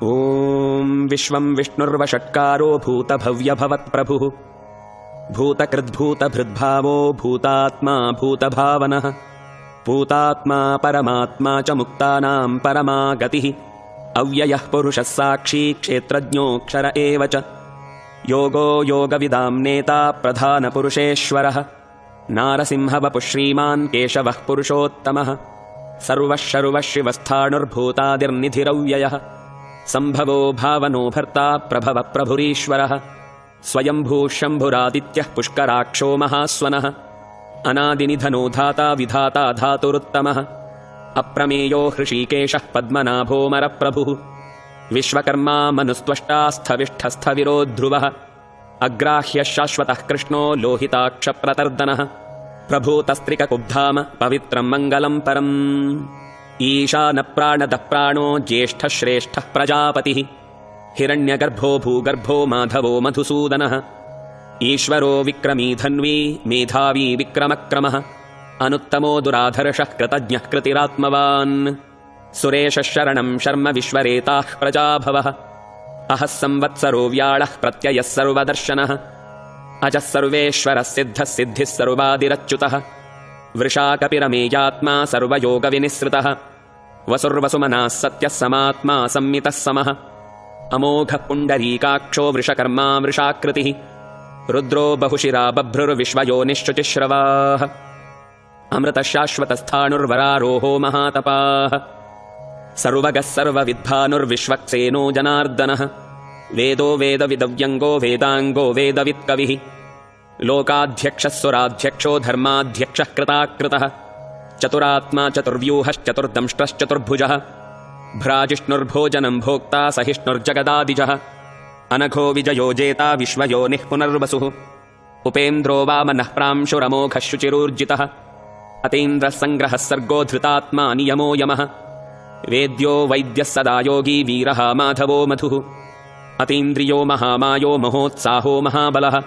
ॐ विश्वं विष्णुर्वषट्कारो भूतभव्यभवत्प्रभुः भूतकृद्भूतभृद्भावो भूतात्मा भूतभावनः भूतात्मा परमात्मा च मुक्तानां परमा गतिः अव्ययः पुरुषः साक्षी क्षेत्रज्ञोऽक्षर एव च योगो योगविदां नेता प्रधानपुरुषेश्वरः नारसिंहवपुः श्रीमान् केशवः पुरुषोत्तमः सर्वः शर्वः शिवस्थाणुर्भूतादिर्निधिरव्ययः सम्भवो भावनो भर्ता प्रभव प्रभुरीश्वरः स्वयंभू शम्भुरादित्यः पुष्कराक्षो महास्वनः अनादिनिधनो धाता विधाता धातुरुत्तमः अप्रमेयो हृषीकेशः पद्मनाभोमरप्रभुः विश्वकर्मा मनुस्त्वष्टा स्थविष्ठस्थविरो ध्रुवः अग्राह्यः शाश्वतः कृष्णो लोहिताक्षप्रतर्दनः प्रभूतस्त्रिककुब्धाम पवित्रं मङ्गलं परम् ईशानप्राणदः प्राणो ज्येष्ठः श्रेष्ठः प्रजापतिः हिरण्यगर्भो भूगर्भो माधवो मधुसूदनः ईश्वरो विक्रमी धन्वी मेधावी विक्रमक्रमः अनुत्तमो दुराधर्षः कृतज्ञः कृतिरात्मवान् सुरेशः शरणं शर्म विश्वरेताः प्रजाभवः अहः संवत्सरो व्याळः प्रत्ययः सर्वदर्शनः अजः सर्वेश्वरः सिद्धः सिद्धिः सर्वादिरच्युतः वृषाकपिरमेयात्मा सर्वयोगविनिसृतः वसुर्वसुमनः सत्यः समात्मा संमितः समः अमोघः पुण्डरीकाक्षो वृषकर्मा वृषाकृतिः रुद्रो बहुशिरा बभ्रुर्विश्वयोनिश्चुतिश्रवाः अमृतशाश्वतस्थाणुर्वरारोहो महातपाः सर्वगः सर्वविद्भानुर्विश्वक्सेनो जनार्दनः वेदो वेदविदव्यङ्गो वेदाङ्गो वेदवित्कविः लोकाध्यक्षः सुराध्यक्षो धर्माध्यक्षः कृताकृतः चतुरात्मा चतुर्व्यूहश्चतुर्दंष्ट्रश्चतुर्भुजः भ्राजिष्णुर्भोजनं भोक्ता सहिष्णुर्जगदादिजः अनघो विजयो जेता विश्वयोनिः पुनर्वसुः उपेन्द्रो वामनः प्रांशुरमोघः शुचिरूर्जितः अतीन्द्रः सङ्ग्रहः सर्गो धृतात्मा नियमो यमः वेद्यो वैद्यः सदा योगी वीरः माधवो मधुः अतीन्द्रियो महामायो महोत्साहो महाबलः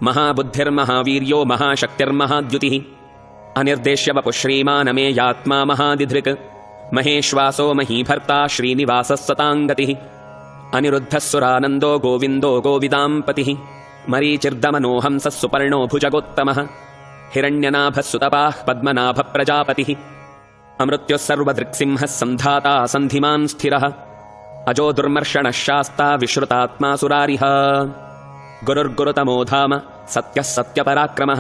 महाबुद्धिर्महावीर्यो महाशक्तिर्महाद्युतिः अनिर्देश्यवपुः श्रीमानमेयात्मा महादिधृक् महेश्वासो महीभर्ता श्रीनिवासः सताङ्गतिः अनिरुद्धः सुरानन्दो गोविन्दो गोविदाम्पतिः मरीचिर्दमनोहंसः सुपर्णो भुजगोत्तमः हिरण्यनाभः सुतपाः पद्मनाभप्रजापतिः अमृत्युः सर्वदृक्सिंहः सन्धाता सन्धिमान् स्थिरः अजो दुर्मर्षणः शास्ता विश्रुतात्मा सुरारिः गुरुर्गुरुतमो धाम सत्यः सत्यपराक्रमः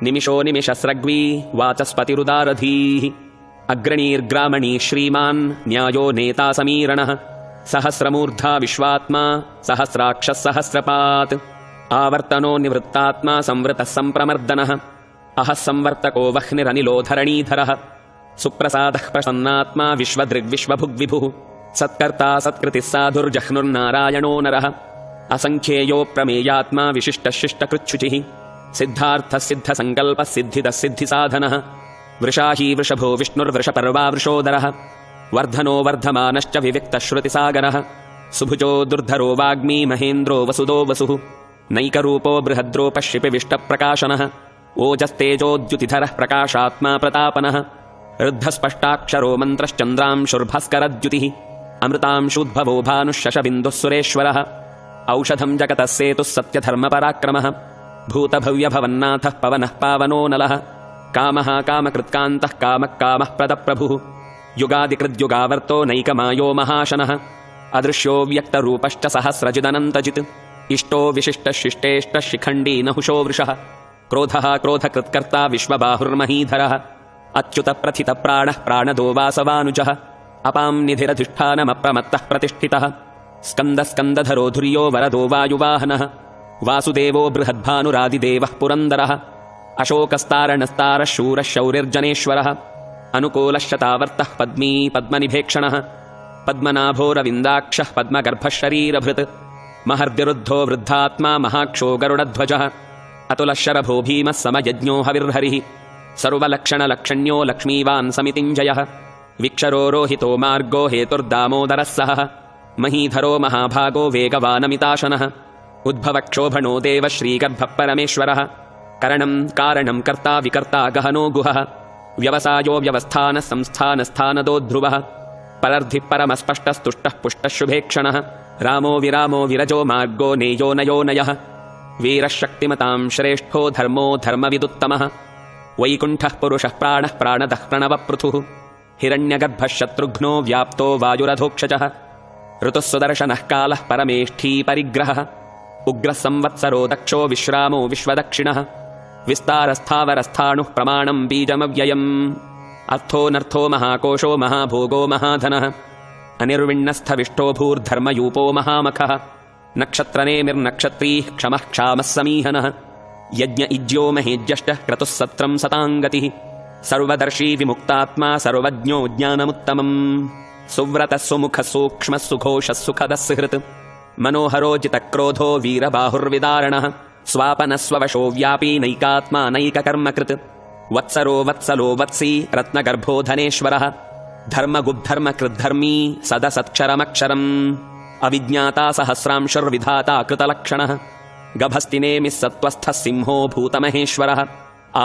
निमिषो निमिषस्रग्वी वाचस्पतिरुदारधीः अग्रणीर्ग्रामणी श्रीमान् न्यायो नेता समीरणः सहस्रमूर्धा विश्वात्मा सहस्राक्षः सहस्रपात् आवर्तनो निवृत्तात्मा संवृतः सम्प्रमर्दनः अहः संवर्तको वह्निरनिलो धरणीधरः सुप्रसादः प्रसन्नात्मा विश्वदृग्विश्वभुग्विभुः सत्कर्ता सत्कृतिः साधुर्जह्नुर्नारायणो नरः असङ्ख्येयो प्रमेयात्मा विशिष्टः शिष्टकृच्छुचिः सिद्धार्थः सिद्धसङ्कल्पः सिद्धिदः सिद्धिसाधनः वृषाही वृषभो विष्णुर्वृषपर्वा वृषोदरः वर्धनो वर्धमानश्च विविक्तश्रुतिसागरः सुभुजो दुर्धरो वाग्मी महेन्द्रो वसुदो वसुः नैकरूपो बृहद्रोपः शिपिविष्टप्रकाशनः ओजस्तेजोद्युतिधरः प्रकाशात्मा प्रतापनः ऋद्धस्पष्टाक्षरो मन्त्रश्चन्द्रांशुर्भास्करद्युतिः अमृतांशूद्भवो भानुः शशबिन्दुः सुरेश्वरः औषधं जगतः सेतुः सत्यधर्मपराक्रमः भूतभव्यभवन्नाथः पवनः पावनो नलः कामः कामकृत्कान्तः कामः कामः प्रदप्रभुः युगादिकृद्युगावर्तो नैकमायो महाशनः अदृश्यो व्यक्तरूपश्च सहस्रजिदनन्तजित् इष्टो विशिष्टः शिष्टेष्टः शिखण्डी नहुषो वृषः क्रोधः क्रोधकृत्कर्ता विश्वबाहुर्महीधरः अच्युतप्रथितप्राणः प्राणदो वासवानुजः अपां निधिरधिष्ठानमप्रमत्तः प्रतिष्ठितः स्कन्दस्कन्दधरो धुर्यो वरदो वायुवाहनः वासुदेवो बृहद्भानुरादिदेवः पुरन्दरः अशोकस्तारणस्तारः शूरः शौरिर्जनेश्वरः अनुकूलः शतावर्तः पद्मी पद्मनिभेक्षणः पद्मनाभो रविन्दाक्षः पद्मगर्भः शरीरभृत् महर्दिरुद्धो वृद्धात्मा महाक्षो गरुडध्वजः अतुलः शरभो भीमः समयज्ञो हविर्हरिः सर्वलक्षणलक्षण्यो लक्ष्मीवान् समितिञ्जयः विक्षरो रोहितो मार्गो हेतुर्दामोदरः सहः महीधरो महाभागो वेगवानमिताशनः उद्भवक्षोभणो देवः श्रीगर्भः परमेश्वरः करणं कारणं कर्ता विकर्ता गहनो गुहः व्यवसायो व्यवस्थानः संस्थानस्थानदो ध्रुवः परर्धिः परमस्पष्टस्तुष्टः पुष्टः शुभेक्षणः रामो विरामो विरजो मार्गो नेयो नयो नयः वीरः शक्तिमतां श्रेष्ठो धर्मो धर्मविदुत्तमः वैकुण्ठः पुरुषः प्राणः प्राणदः प्रणवपृथुः हिरण्यगर्भः शत्रुघ्नो व्याप्तो वायुरधोक्षजः ऋतुः सुदर्शनः कालः परमेष्ठी परिग्रहः उग्रः संवत्सरो दक्षो विश्रामो विश्वदक्षिणः विस्तारस्थावरस्थाणुः प्रमाणं बीजमव्ययम् अर्थोऽनर्थो महाकोशो महाभोगो महाधनः अनिर्विण्णस्थविष्टो भूर्धर्मयूपो महामखः नक्षत्रनेमिर्नक्षत्रीः क्षमः क्षामः समीहनः यज्ञ इज्यो महेज्यष्टः क्रतुः सत्रं सताङ्गतिः सर्वदर्शी विमुक्तात्मा सर्वज्ञो ज्ञानमुत्तमम् सुव्रतः सुमुखः सूक्ष्मः सुघोषः सुखदः सुहृत् मनोहरो जितक्रोधो वीरबाहुर्विदारणः स्वापनस्ववशो व्यापी नैकात्मा नैककर्मकृत् वत्सरो वत्सलो वत्सी रत्नगर्भो धनेश्वरः धर्मगुद्धर्मकृद्धर्मी सदसत्क्षरमक्षरम् अविज्ञाता सहस्रांशुर्विधाता कृतलक्षणः गभस्तिनेमिः सत्त्वस्थः सिंहो भूतमहेश्वरः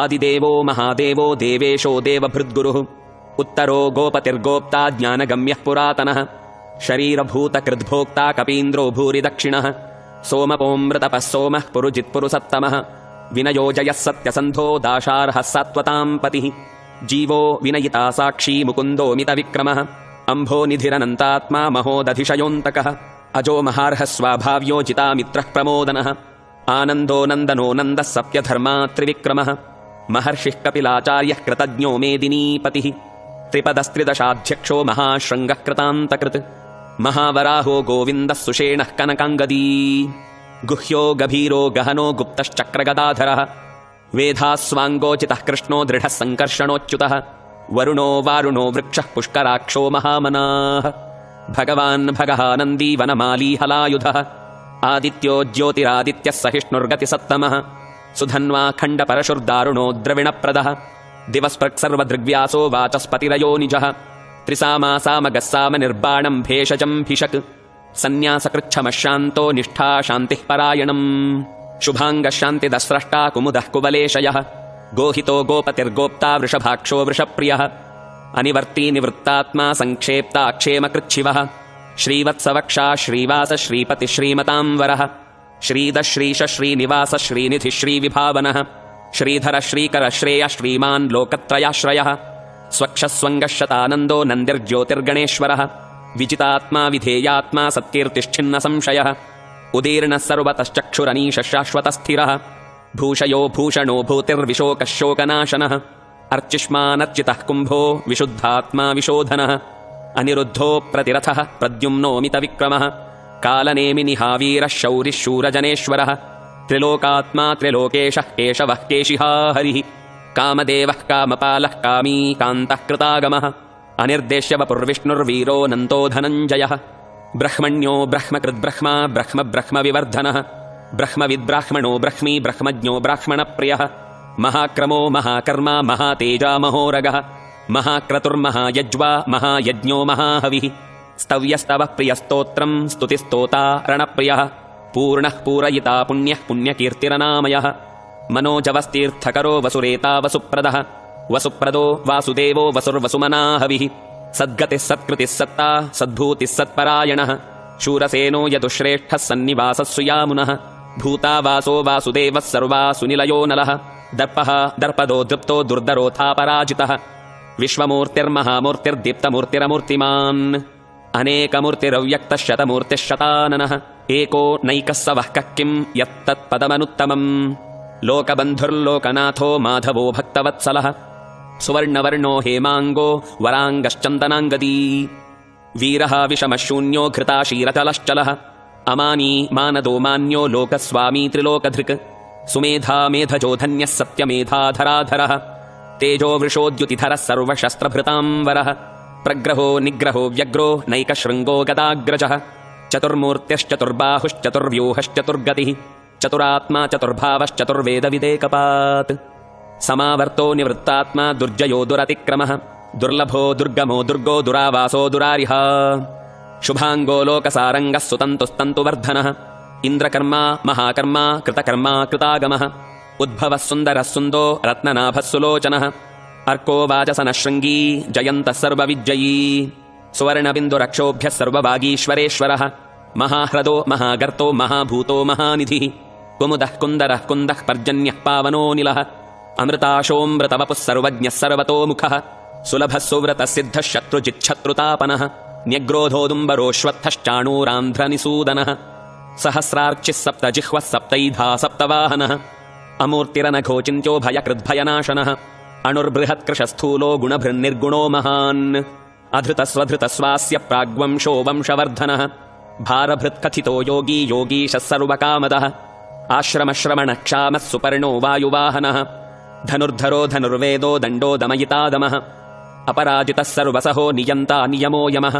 आदिदेवो महादेवो देवेशो देवभृद्गुरुः उत्तरो गोपतिर्गोप्ता ज्ञानगम्यः पुरातनः शरीरभूतकृद्भोक्ता कपीन्द्रो भूरि दक्षिणः सोमपोऽमृतपः सोमः पुरुजित्पुरुसत्तमः विनयोजयः सत्यसन्धो दाशार्हः सात्वतां पतिः जीवो विनयिता साक्षी मुकुन्दो मितविक्रमः अम्भोनिधिरनन्तात्मा महोदधिशयोऽन्तकः अजो महार्हः स्वाभाव्यो जितामित्रः प्रमोदनः आनन्दो नन्दनो नन्दः सत्यधर्मा त्रिविक्रमः महर्षिः कपिलाचार्यः कृतज्ञो मेदिनीपतिः त्रिपदस्त्रिदशाध्यक्षो महाशृङ्गः कृतान्तकृत् महावराहो गोविन्दः सुषेणः कनकाङ्गदी गुह्यो गभीरो गहनो गुप्तश्चक्रगदाधरः वेधास्वाङ्गोचितः कृष्णो दृढः सङ्कर्षणोच्युतः वरुणो वारुणो वृक्षः पुष्कराक्षो महामनाः भगवान् भगहानन्दी वनमाली हलायुधः आदित्यो ज्योतिरादित्यः सहिष्णुर्गतिसत्तमः सुधन्वा खण्डपरशुर्दारुणो द्रविणप्रदः दिवस्पृक्सर्वदृग्व्यासो वाचस्पतिरयो निजः त्रिसामासामगः सामनिर्बाणम् भेषजम् भिषक् सन्न्यासकृच्छमशान्तो निष्ठा शान्तिः परायणम् शुभाङ्गः शान्तिदस्रष्टा कुमुदः कुवलेशयः गोहितो गोपतिर्गोप्ता वृषभाक्षो वृषप्रियः अनिवर्ती निवृत्तात्मा सङ्क्षेप्ता क्षेमकृच्छिवः श्रीवत्सवक्षा श्रीवास श्रीपतिः श्रीमतां वरः श्रीदः श्रीश श्रीनिवास श्रीनिधिः श्रीविभावनः श्रीधर श्रीकर श्रेय श्रीमान् लोकत्रयाश्रयः स्वक्षस्वङ्गः शतानन्दो नन्दिर्ज्योतिर्गणेश्वरः विजितात्मा विधेयात्मा सत्कीर्तिश्छिन्न संशयः उदीर्णः सर्वतश्चक्षुरनीशः शाश्वतस्थिरः भूषयो भूषणो भूतिर्विशोकः शोकनाशनः अर्चिष्मानर्चितः कुम्भो विशुद्धात्मा विशोधनः अनिरुद्धो प्रतिरथः प्रद्युम्नो मितविक्रमः कालनेमिनिहावीरः शौरिः शूरजनेश्वरः त्रिलोकात्मा त्रिलोकेशः केशवः केशिहा हरिः कामदेवः कामपालः कामी कान्तः कृतागमः अनिर्देश्य वपुर्विष्णुर्वीरो नन्तो धनञ्जयः ब्रह्मण्यो ब्रह्मकृद्ब्रह्मा ब्रह्म ब्रह्मविवर्धनः ब्रह्मविद्ब्राह्मणो ब्रह्मी ब्रह्मज्ञो ब्राह्मणप्रियः महाक्रमो महाकर्मा महातेजा महोरगः महाक्रतुर्महायज्वा महायज्ञो महाहविः स्तव्यस्तवः प्रियस्तोत्रम् स्तुतिस्तोता रणप्रियः पूर्णः पूरयिता पुण्यः पुण्यकीर्तिरनामयः मनोजवस्तीर्थकरो वसुरेता वसुप्रदः वसुप्रदो वासुदेवो वसुर्वसुमनाहविः सद्गतिः सत्कृतिः सत्ता सद्भूतिः सत्परायणः शूरसेनो यदुश्रेष्ठः सन्निवासः सुयामुनः भूता वासो वासुदेवः सर्वासुनिलयो नलः दर्पः दर्पदो दृप्तो दुर्धरोऽथापराजितः विश्वमूर्तिर्महामूर्तिर्दीप्तमूर्तिरमूर्तिमान् अनेकमूर्तिरव्यक्तः शतमूर्तिः शताननः एको नैकः स वः कः किम् यत्तत्पदमनुत्तमम् लोकबन्धुर्लोकनाथो माधवो भक्तवत्सलः सुवर्णवर्णो हेमाङ्गो वराङ्गश्चन्दनाङ्गदी वीरः विषमः शून्यो घृताशीरचलश्चलः अमानी मानदो मान्यो लोकस्वामी त्रिलोकधृक् सुमेधा मेधजो धन्यः सत्यमेधाधराधरः तेजो वृषोद्युतिधरः सर्वशस्त्रभृताम्बरः प्रग्रहो निग्रहो व्यग्रो नैकशृङ्गो गदाग्रजः चतुर्मूर्त्यश्चतुर्बाहुश्चतुर्व्यूहश्चतुर्गतिः चतुरात्मा चतुर्भावश्चतुर्वेदविदेकपात् समावर्तो निवृत्तात्मा दुर्जयो दुरतिक्रमः दुर्लभो दुर्गमो दुर्गो दुरावासो दुरारिः शुभाङ्गो लोकसारङ्गः सुतन्तुस्तन्तुवर्धनः इन्द्रकर्मा महाकर्मा कृतकर्मा कृतागमः उद्भवः सुन्दरः सुन्दो रत्ननाभः सुलोचनः अर्को वाचसनः शृङ्गी जयन्तः सर्वविजयी सुवर्णबिन्दुरक्षोभ्यः सर्वभागीश्वरेश्वरः महाह्रदो महागर्तो महाभूतो महानिधिः कुमुदः कुन्दरः कुन्दः पर्जन्यः पावनोऽनिलः अमृताशोऽमृतवपुः सर्वज्ञः सर्वतोमुखः सुलभः सुव्रतः सिद्धः शत्रुजिच्छत्रुतापनः न्यग्रोधोदुम्बरोऽश्वत्थश्चाणूरान्ध्रनिसूदनः सहस्रार्चिः सप्तजिह्वः सप्तैधा सप्तवाहनः अमूर्तिरनघोचिन्त्यो भयकृद्भयनाशनः अणुर्बृहत्कृशस्थूलो गुणभृन्निर्गुणो महान् अधृतस्वधृतस्वास्य प्राग्वंशो वंशवर्धनः भारभृत्कथितो योगी योगीशः सर्वकामदः आश्रमश्रमणक्षामः सुपर्णो वायुवाहनः धनुर्धरो धनुर्वेदो दण्डो दमयितादमः अपराजितः सर्वसहो नियन्ता नियमो यमः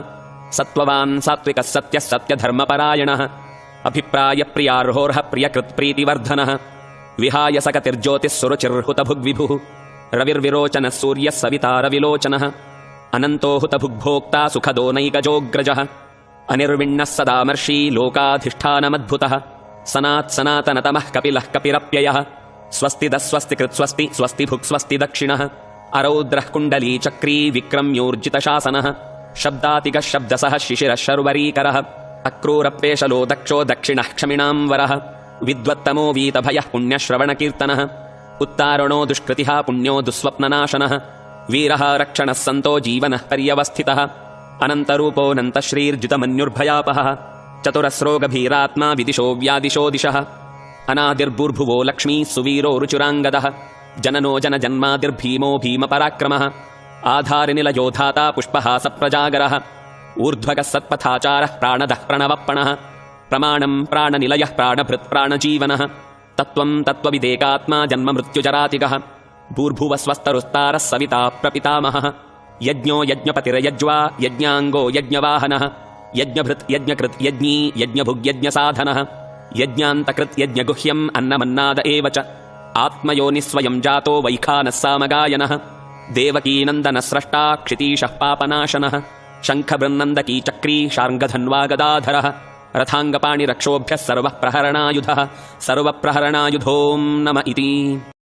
सत्त्ववान् सात्विकः सत्यः सत्यधर्मपरायणः अभिप्रायप्रियार्होर्ह प्रियकृत्प्रीतिवर्धनः विहाय सकतिर्ज्योतिः सुरुचिर्हुतभुग्विभुः रविर्विरोचनः सूर्यः सविता रविलोचनः अनन्तो हुतभुग्भोक्ता सुखदो नैकजोऽग्रजः अनिर्विण्णः सदामर्षी लोकाधिष्ठानमद्भुतः सनात्सनातनतमः कपिलः कपिरप्ययः स्वस्ति कृत्स्वस्ति स्वस्ति भुक्स्वस्ति दक्षिणः अरौद्रः कुण्डली चक्री विक्रम्योर्जितशासनः शब्दातिगः शब्दसः शिशिरः शर्वरीकरः अक्रूरप्वेशलो दक्षो दक्षिणः क्षमिणां वरः विद्वत्तमो वीतभयः पुण्यश्रवणकीर्तनः उत्तारणो दुष्कृतिः पुण्यो दुःस्वप्ननाशनः वीरः रक्षणः सन्तो जीवनः पर्यवस्थितः अनन्तरूपोऽनन्तश्रीर्जितमन्युर्भयापहः चतुरस्रो गभीरात्मा विदिशो व्यादिशो दिशः अनादिर्भूर्भुवो लक्ष्मी सुवीरो रुचुराङ्गदः जननो जनजन्मादिर्भीमो भीमपराक्रमः आधारनिलयो धाता पुष्पहासप्रजागरः ऊर्ध्वगः सत्पथाचारः प्राणदः प्रणवप्पणः प्रमाणं प्राणनिलयः प्राणभृत् प्राणजीवनः तत्त्वं तत्त्वविदेकात्मा जन्ममृत्युजरातिगः भूर्भुवस्वस्तरुस्तारः सविता प्रपितामहः यज्ञो यज्ञपतिर्यज्वा यज्ञाङ्गो यज्ञवाहनः यज्ञभृत् यज्ञकृत् यज्ञी यज्ञभुग्यज्ञसाधनः यज्ञान्तकृत् यज्ञगुह्यम् अन्नमन्नाद एव च आत्मयोनिस्वयं जातो वैखानः सामगायनः देवकीनन्दनस्रष्टा क्षितीशः पापनाशनः शङ्खबृन्नन्दकी चक्री शार्ङ्गधन्वा गदाधरः रथाङ्गपाणिरक्षोभ्यः सर्वप्रहरणायुधः सर्वप्रहरणायुधोऽं नम इति।